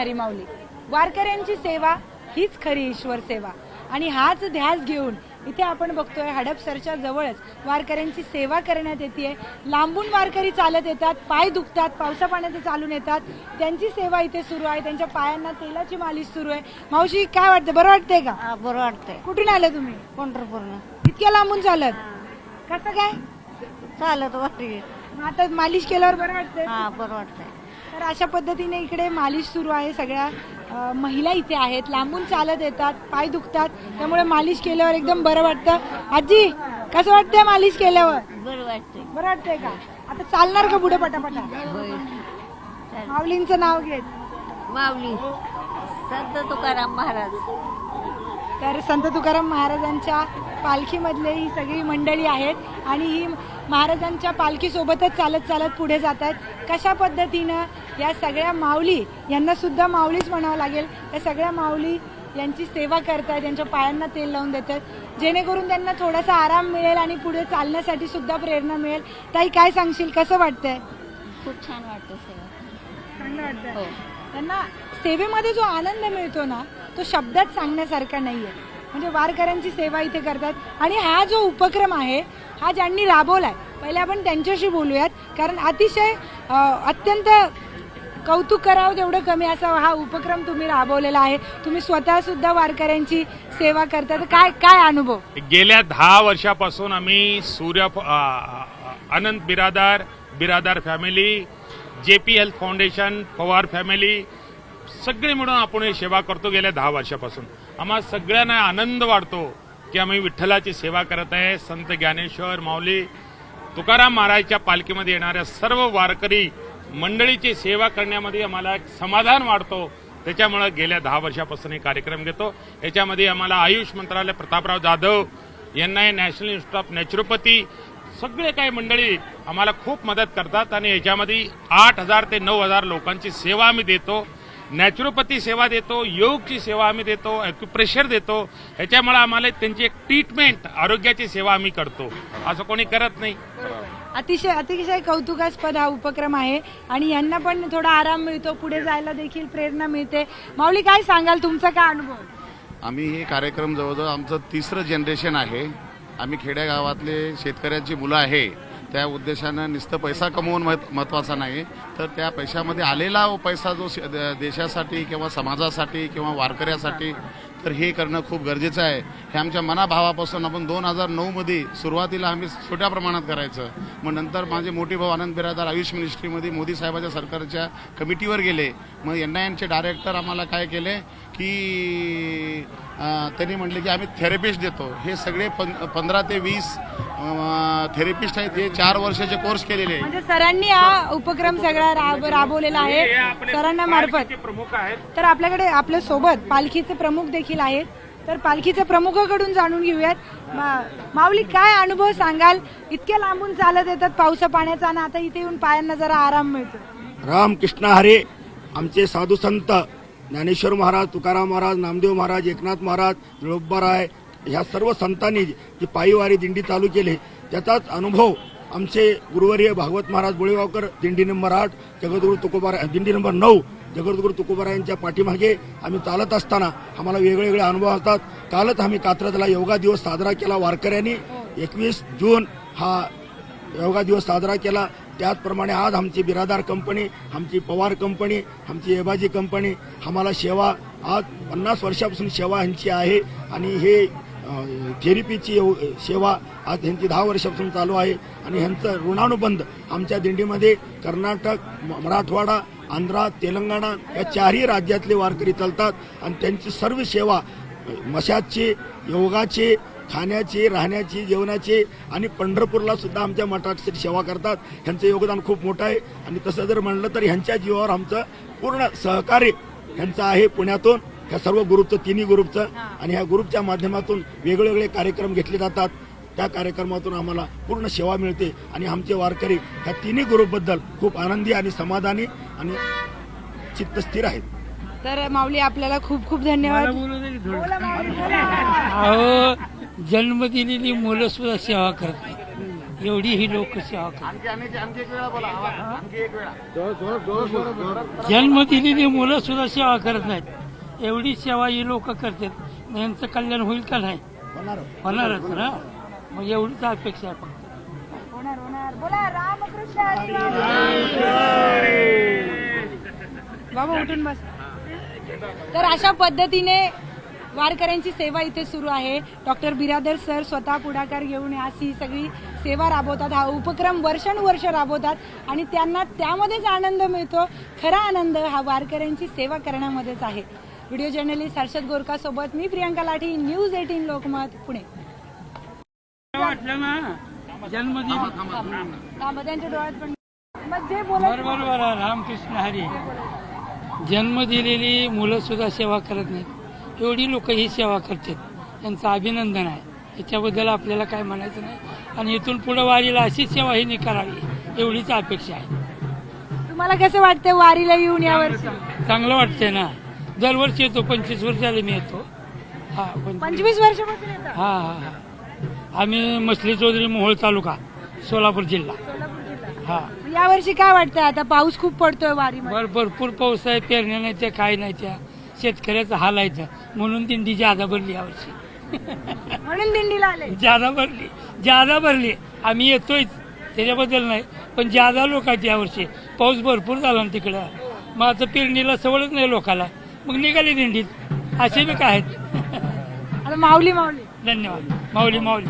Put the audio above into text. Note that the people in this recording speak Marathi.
करणारी माऊली. वारकऱ्यांची सेवा हीच खरी ईश्वर सेवा. आणि हाच ध्यास घेऊन इथे आपण बघतोय हडपसरच्या जवळच वारकऱ्यांची सेवा करण्यात येते. लांबून वारकरी चालत येतात, पाय दुखतात, पावसा पाण्यात चालून येतात, त्यांची सेवा इथे सुरू आहे. त्यांच्या पायांना तेलाची मालिश सुरू आहे. मावशी काय वाटतं, बरं वाटतंय का? बरं वाटतंय. कुठून आलं तुम्ही? पंढरपूरनं. इतक्या लांबून चालत? कसं काय चालत वाटते. आता मालिश केल्यावर बरं वाटतंय? बरं वाटतंय. तर अशा पद्धतीने इकडे मालिश सुरू आहे. सगळ्या महिला इथे आहेत, लांबून चालत येतात, पाय दुखतात, त्यामुळे मालिश केल्यावर एकदम बरं वाटतं. आजी कसं वाटतंय मालिश केल्यावर? बरं वाटतंय. बरं वाटतंय का? आता चालणार का पुढे पटापटा? माऊलींचं नाव घेत. माऊली संत तुकाराम महाराज. तर संत तुकाराम महाराजांच्या पालखीमधले ही सगळी मंडळी आहेत आणि ही महाराजांच्या पालखीसोबतच चालत चालत पुढे जात आहेत. कशा पद्धतीनं या सगळ्या माऊली, यांना सुद्धा माऊलीच म्हणावं लागेल, या सगळ्या माऊली यांची सेवा करतायत, त्यांच्या पायांना तेल लावून देतात, जेणेकरून त्यांना थोडासा आराम मिळेल आणि पुढे चालण्यासाठी सुद्धा प्रेरणा मिळेल. ताई काय सांगशील, कसं वाटतंय? खूप छान वाटतं सेवा. चांगलं वाटतं. हो. त्यांना सेवेमध्ये जो आनंद मिळतो ना, तो शब्दात सांगण्यासारखा नाहीये. म्हणजे वारकऱ्यांची सेवा इथे करतात. आणि हा जो उपक्रम आहे हा ज्यांनी राबवलाय, पहिले आपण त्यांच्याशी बोलूयात, कारण अतिशय अत्यंत कौतुक करावं तेवढं कमी असा हा उपक्रम तुम्ही राबवलेला आहे. तुम्ही स्वतः सुद्धा वारकऱ्यांची सेवा करता, तर काय काय अनुभव? गेल्या 10 वर्षापासून आम्ही Anant Biradar family, JP health foundation, Pawar family सगळे मिळून आपण ही सेवा करतो गेल्या 10 वर्षापासून. आम्हाला सगळ्यांना आनंद वाटतो की आम्ही विठ्ठलाची सेवा करत आहे. संत ज्ञानेश्वर माऊली तुकाराम महाराजच्या पालखीमध्ये येणाऱ्या सर्व वारकरी मंडळीची सेवा करण्यामध्ये आम्हाला एक समाधान वाटतो. त्याच्यामुळे गेल्या 10 वर्षापासून हे कार्यक्रम घेतो. याच्यामध्ये आम्हाला आयुष मंत्रालय, Prataprao Jadhav, NIA national institute of naturopathy सगळे काही मंडळी आम्हाला खूप मदत करतात. आणि याच्यामध्ये 8,000 ते 9,000 लोकांची सेवा आम्ही देतो. नॅचरोपॅथी सेवा देतो, योगची सेवा आम्ही देतो, ॲक्युप्रेशर देतो. ह्याच्यामुळे आम्हाला त्यांची एक ट्रीटमेंट, आरोग्याची सेवा आम्ही करतो, असं कोणी करत नाही. अतिशय अतिशय कौतुकास्पद हा उपक्रम आहे आणि यांना पण थोडा आराम मिळतो, पुढे जायला देखील प्रेरणा मिळते. माऊली काय सांगाल, तुमचा काय अनुभव? आम्ही हे कार्यक्रम जवळजवळ आमचं 3रं जनरेशन आहे. आम्ही खेड्यागावातले शेतकऱ्यांची मुलं आहे. त्या उद्देशानं नुसतं पैसा कमवून महत्त्वाचा नाही, तर त्या पैशामध्ये आलेला पैसा जो देशासाठी किंवा समाजासाठी किंवा वारकऱ्यासाठी, तर हे करणं खूप गरजेचं आहे. हे आमच्या मनाभावापासून आपण 2009मध्ये सुरुवातीला आम्ही छोट्या प्रमाणात करायचं. मग नंतर माझे मोठे भाऊ आनंद बिरादार आयुष मिनिस्ट्रीमध्ये मोदी साहेबांच्या सरकारच्या कमिटीवर गेले. मग NIAचे डायरेक्टर आम्हाला काय केले की त्यांनी म्हटले की आम्ही थेरपिस्ट देतो. हे सगळे 15 ते 20 थेरपिस्ट आहेत. हे 4 वर्षाचे कोर्स केलेले. म्हणजे सरांनी हा उपक्रम सगळा राबवलेला आहे सरांना मार्फत. प्रमुख आहेत. तर आपल्याकडे आपल्या सोबत पालखीचे प्रमुख देखील आहेत. तर पालखीच्या प्रमुखाकडून जाणून घेऊयात. माऊली काय अनुभव सांगाल? इतक्या लांबून चालत येतात पावसा पाण्याचा आणि आता इथे येऊन पायांना जरा आराम मिळतो. रामकृष्ण हरे. आमचे साधू संत ज्ञानेश्वर महाराज, तुकाराम महाराज, नामदेव महाराज, एकनाथ महाराज, विळोबाराय ह्या सर्व संतांनी जी पायीवारी दिंडी चालू केली, त्याचाच अनुभव आमचे गुरुवर्य भागवत महाराज बोळेगावकर, दिंडी नंबर 8, जगद्गुरु तुकोबाराय, दिंडी नंबर 9 जगद्गुरु तुकोबारायांच्या पाठीमागे आम्ही चालत असताना आम्हाला वेगवेगळे अनुभव असतात. कालच आम्ही कात्रजला योगा दिवस साजरा केला. वारकऱ्यांनी 21 जून हा योगा दिवस साजरा केला. त्याचप्रमाणे आज आमची बिरादार कंपनी, आमची पवार कंपनी, आमची एबाजी कंपनी आम्हाला सेवा आज 50 वर्षापासून सेवा ह्यांची आहे. आणि हे थेरपीची सेवा आज ह्यांची 10 वर्षापासून चालू आहे. आणि ह्यांचं ऋणानुबंध आमच्या दिंडीमध्ये कर्नाटक, मराठवाडा, आंध्रा, तेलंगणा या 4ही राज्यातले वारकरी चालतात. आणि त्यांची सर्व सेवा मशाची, योगाची, खाण्याची, राहण्याची, जेवणाची आणि पंढरपूरला सुद्धा आमच्या मठात सेवा करतात. ह्यांचं योगदान खूप मोठं आहे. आणि तसं जर म्हणलं तर ह्यांच्या जीवावर आमचं पूर्ण सहकार्य ह्यांचं आहे. पुण्यातून ह्या सर्व ग्रुपचं, 3ही ग्रुपचं, आणि ह्या ग्रुपच्या माध्यमातून वेगवेगळे कार्यक्रम घेतले जातात. त्या कार्यक्रमातून आम्हाला पूर्ण सेवा मिळते. आणि आमचे वारकरी ह्या 3ही ग्रुपबद्दल खूप आनंदी आणि समाधानी आणि चित्तस्थिर आहेत. तर माऊली आपल्याला खूप खूप धन्यवाद. बोला माऊली, बोला. अहो, जन्म दिलेली मुलं सुद्धा सेवा करतात. एवढी ही लोकसेवा करतात. आणखी एक वेळा बोला आणखी एक वेळा जन्म दिलेली मुलं सुद्धा सेवा करत नाहीत, एवढी सेवा ही लोक करतात. यांचं कल्याण होईल का नाही? होणारच ना. मग एवढीच अपेक्षा आहे फक्त. होणार होणार. बोला रामकृष्ण हरी बाबा उठून बस. तर अशा पद्धतीने वारकऱ्यांची सेवा इथे सुरू आहे. डॉक्टर बिरादर सर स्वतः पुढाकार घेऊन ही सगळी सेवा राबवतात. हा उपक्रम वर्षानुवर्ष राबवतात आणि त्यांना त्यामध्येच आनंद मिळतो. खरा आनंद हा वारकऱ्यांची सेवा करण्यामध्येच आहे. व्हिडिओ जर्नलिस्ट हर्षद गोरका सोबत मी प्रियांका लाठी, न्यूज 18 लोकमत, पुणे. वाटलं ना जन्मदिन त्यांच्या डोळ्यात पण मग जे बोलायचं बरोबर आहे. रामकृष्ण हरी. जन्म दिलेली मुलं सुद्धा सेवा करत नाहीत, एवढी लोक ही सेवा करतात. त्यांचं अभिनंदन आहे. याच्याबद्दल आपल्याला काय म्हणायचं नाही. आणि इथून पुढे वारीला अशी सेवा ही करावी एवढीच अपेक्षा आहे. तुम्हाला कसं वाटतं वारीला येऊन यावर्षी? चांगलं वाटतंय ना. दरवर्षी येतो. 25 वर्ष झाले मी येतो. हा 25 वर्षापासून येतं हा हा हा. आम्ही मसली चौधरी मोहोळ तालुका, सोलापूर जिल्हा. सोलापूर जिल्हा. हा यावर्षी काय वाटतंय? आता पाऊस खूप पडतोय वारीमध्ये. भरपूर पाऊस आहे. पेरण्या नाही त्या काय नाही त्या. शेतकऱ्याचं हाल आहे म्हणून दिंडी जादा भरली यावर्षी. म्हणून दिंडीला आले. जादा भरली. आम्ही येतोय त्याच्याबद्दल नाही, पण जादा लोक आहेत यावर्षी. पाऊस भरपूर झाला ना तिकडं. मग आता पेरणीला सवडच नाही लोकाला, मग निघाली दिंडीत. असे बी काय आहेत. आता माऊली माऊली. धन्यवाद. माऊली माऊली.